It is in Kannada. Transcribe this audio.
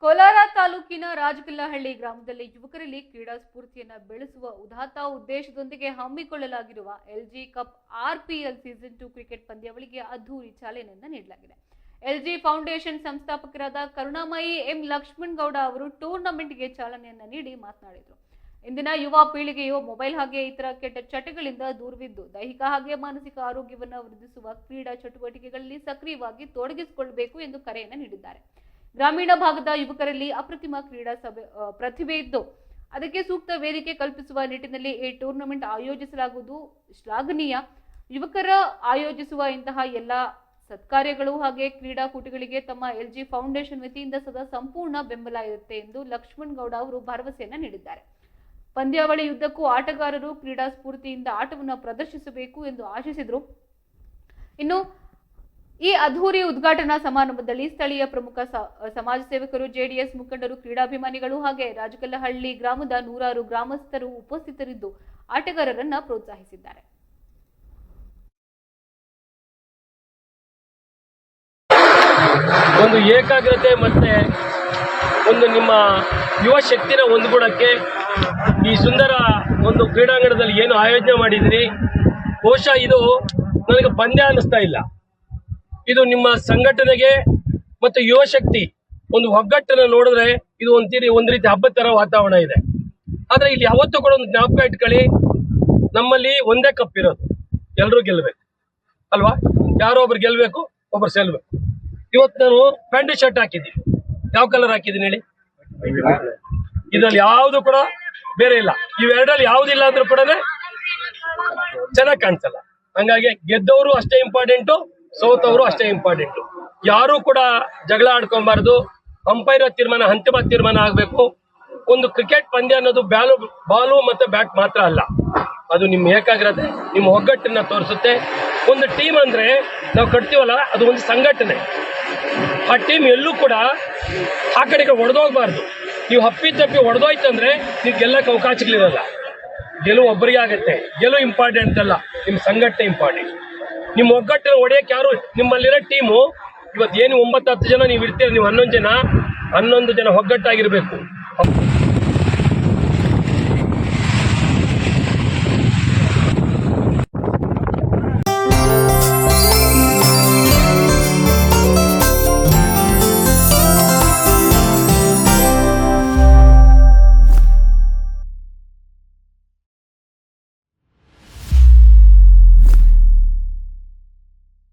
ಕೋಲಾರ ತಾಲೂಕಿನ ರಾಜಗಿಲ್ಲಹಳ್ಳಿ ಗ್ರಾಮದಲ್ಲಿ ಯುವಕರಲ್ಲಿ ಕ್ರೀಡಾ ಸ್ಫೂರ್ತಿಯನ್ನ ಬೆಳೆಸುವ ಉದಾತ್ತ ಉದ್ದೇಶದೊಂದಿಗೆ ಹಮ್ಮಿಕೊಳ್ಳಲಾಗಿರುವ LG cup RPL season 2 cricket ಪಂದ್ಯಾವಳಿಗೆ ಅದ್ದೂರಿ ಚಾಲನೆಯನ್ನ ನೀಡಲಾಗಿದೆ. ಎಲ್ಜಿ ಫೌಂಡೇಶನ್ ಸಂಸ್ಥಾಪಕರಾದ ಕರುಣಾಮಯಿ ಎಂ ಲಕ್ಷ್ಮಣ್ ಗೌಡ ಅವರು ಟೂರ್ನಮೆಂಟ್ಗೆ ಚಾಲನೆಯನ್ನ ನೀಡಿ ಮಾತನಾಡಿದರು. ಇಂದಿನ ಯುವ ಪೀಳಿಗೆಯು ಮೊಬೈಲ್ ಹಾಗೆ ಇತರ ಕೆಟ್ಟ ಚಟಗಳಿಂದ ದೂರವಿದ್ದು ದೈಹಿಕ ಹಾಗೆ ಮಾನಸಿಕ ಆರೋಗ್ಯವನ್ನು ವೃದ್ಧಿಸುವ ಕ್ರೀಡಾ ಚಟುವಟಿಕೆಗಳಲ್ಲಿ ಸಕ್ರಿಯವಾಗಿ ತೊಡಗಿಸಿಕೊಳ್ಳಬೇಕು ಎಂದು ಕರೆಯನ್ನು ನೀಡಿದ್ದಾರೆ. ಗ್ರಾಮೀಣ ಭಾಗದ ಯುವಕರಲ್ಲಿ ಅಪ್ರತಿಮ ಕ್ರೀಡಾ ಪ್ರತಿಭೆ ಇದ್ದು ಅದಕ್ಕೆ ಸೂಕ್ತ ವೇದಿಕೆ ಕಲ್ಪಿಸುವ ನಿಟ್ಟಿನಲ್ಲಿ ಈ ಟೂರ್ನಮೆಂಟ್ ಆಯೋಜಿಸಲಾಗುವುದು ಶ್ಲಾಘನೀಯ. ಯುವಕರ ಆಯೋಜಿಸುವ ಇಂತಹ ಎಲ್ಲ ಸತ್ಕಾರ್ಯಗಳು ಹಾಗೆ ಕ್ರೀಡಾಕೂಟಗಳಿಗೆ ತಮ್ಮ ಎಲ್ಜಿ ಫೌಂಡೇಶನ್ ವತಿಯಿಂದ ಸದಾ ಸಂಪೂರ್ಣ ಬೆಂಬಲ ಇರುತ್ತೆ ಎಂದು ಲಕ್ಷ್ಮಣ್ ಗೌಡ ಅವರು ಭರವಸೆಯನ್ನ ನೀಡಿದ್ದಾರೆ. ಪಂದ್ಯಾವಳಿಯುದ್ದಕ್ಕೂ ಆಟಗಾರರು ಕ್ರೀಡಾ ಸ್ಫೂರ್ತಿಯಿಂದ ಆಟವನ್ನು ಪ್ರದರ್ಶಿಸಬೇಕು ಎಂದು ಆಶಿಸಿದರು. ಇನ್ನು ಈ ಅದ್ಧೂರಿ ಉದ್ಘಾಟನಾ ಸಮಾರಂಭದಲ್ಲಿ ಸ್ಥಳೀಯ ಪ್ರಮುಖ ಸಮಾಜ ಸೇವಕರು, ಜೆಡಿಎಸ್ ಮುಖಂಡರು, ಕ್ರೀಡಾಭಿಮಾನಿಗಳು ಹಾಗೆ ರಾಜಗಲ್ಲಹಳ್ಳಿ ಗ್ರಾಮದ ನೂರಾರು ಗ್ರಾಮಸ್ಥರು ಉಪಸ್ಥಿತರಿದ್ದು ಆಟಗಾರರನ್ನ ಪ್ರೋತ್ಸಾಹಿಸಿದ್ದಾರೆ. ಒಂದು ಏಕಾಗ್ರತೆ ಮತ್ತೆ ಒಂದು ನಿಮ್ಮ ಯುವ ಶಕ್ತಿನ ಒಂದುಗೂಡಕ್ಕೆ ಈ ಸುಂದರ ಒಂದು ಕ್ರೀಡಾಂಗಣದಲ್ಲಿ ಏನು ಆಯೋಜನೆ ಮಾಡಿದಿರಿ, ಬಹುಶಃ ಇದು ನನಗೆ ಪಂದ್ಯ ಅನ್ನಿಸ್ತಾ ಇಲ್ಲ. ಇದು ನಿಮ್ಮ ಸಂಘಟನೆಗೆ ಮತ್ತು ಯುವ ಶಕ್ತಿ ಒಂದು ಒಗ್ಗಟ್ಟನ್ನು ನೋಡಿದ್ರೆ ಇದು ಒಂದು ರೀತಿ ಹಬ್ಬದ ಥರ ವಾತಾವರಣ ಇದೆ. ಆದರೆ ಇಲ್ಲಿ ಯಾವತ್ತೂ ಕೂಡ ಒಂದು ಜ್ಞಾಪಕ ಇಟ್ಕೊಳ್ಳಿ, ನಮ್ಮಲ್ಲಿ ಒಂದೇ ಕಪ್ ಇರೋದು, ಎಲ್ಲರೂ ಗೆಲ್ಲಬೇಕು ಅಲ್ವಾ? ಯಾರೋ ಒಬ್ರು ಗೆಲ್ಲಬೇಕು, ಒಬ್ರು ಸೆಲ್ಬೇಕು. ಇವತ್ತು ನಾನು ಪ್ಯಾಂಟ್ ಶರ್ಟ್ ಹಾಕಿದ್ದೀನಿ. ಯಾವ ಕಲರ್ ಹಾಕಿದ್ದೀನಿ ಹೇಳಿ? ಇದರಲ್ಲಿ ಯಾವುದು ಕೂಡ ಬೇರೆ ಇಲ್ಲ. ಇವೆರಡರಲ್ಲಿ ಯಾವುದಿಲ್ಲ ಅಂದ್ರೂ ಕೂಡ ಚೆನ್ನಾಗಿ ಕಾಣಿಸಲ್ಲ. ಹಂಗಾಗಿ ಗೆದ್ದವರು ಅಷ್ಟೇ ಇಂಪಾರ್ಟೆಂಟು, ಸೋತವರು ಅಷ್ಟೇ ಇಂಪಾರ್ಟೆಂಟು. ಯಾರೂ ಕೂಡ ಜಗಳ ಆಡ್ಕೊಬಾರ್ದು. ಅಂಪೈರ್ ತೀರ್ಮಾನ ಅಂತಿಮ ತೀರ್ಮಾನ ಆಗಬೇಕು. ಒಂದು ಕ್ರಿಕೆಟ್ ಪಂದ್ಯ ಅನ್ನೋದು ಬಾಲು ಮತ್ತು ಬ್ಯಾಟ್ ಮಾತ್ರ ಅಲ್ಲ, ಅದು ನಿಮ್ಮ ಏಕಾಗ್ರತೆ, ನಿಮ್ಮ ಒಗ್ಗಟ್ಟನ್ನ ತೋರಿಸುತ್ತೆ. ಒಂದು ಟೀಮ್ ಅಂದ್ರೆ ನಾವು ಕಟ್ತೀವಲ್ಲ, ಅದು ಒಂದು ಸಂಘಟನೆ. ಆ ಟೀಮ್ ಎಲ್ಲೂ ಕೂಡ ಆ ಕಡೆಗೆ ಹೊಡೆದೋಗ್ಬಾರ್ದು. ನೀವು ಹಪ್ಪಿ ಹೊಡೆದೋಯ್ತಂದ್ರೆ ನೀವು ಗೆಲ್ಲಕ್ಕೆ ಅವಕಾಶಗಳಿರಲ್ಲ. ಗೆಲುವು ಒಬ್ಬರಿಗೆ ಆಗುತ್ತೆ. ಗೆಲುವು ಇಂಪಾರ್ಟೆಂಟ್ ಅಲ್ಲ, ನಿಮ್ಮ ಸಂಘಟನೆ ಇಂಪಾರ್ಟೆಂಟ್. ನಿಮ್ಮ ಒಗ್ಗಟ್ಟನ್ನು ಹೊಡೆಯಕ್ಕೆ ಯಾರು ನಿಮ್ಮಲ್ಲಿರೋ ಟೀಮು ಇವತ್ತು ಏನು 9-10 ಜನ ನೀವು ಇರ್ತೀರ, ನೀವು 11 ಜನ ಒಗ್ಗಟ್ಟಾಗಿರ್ಬೇಕು.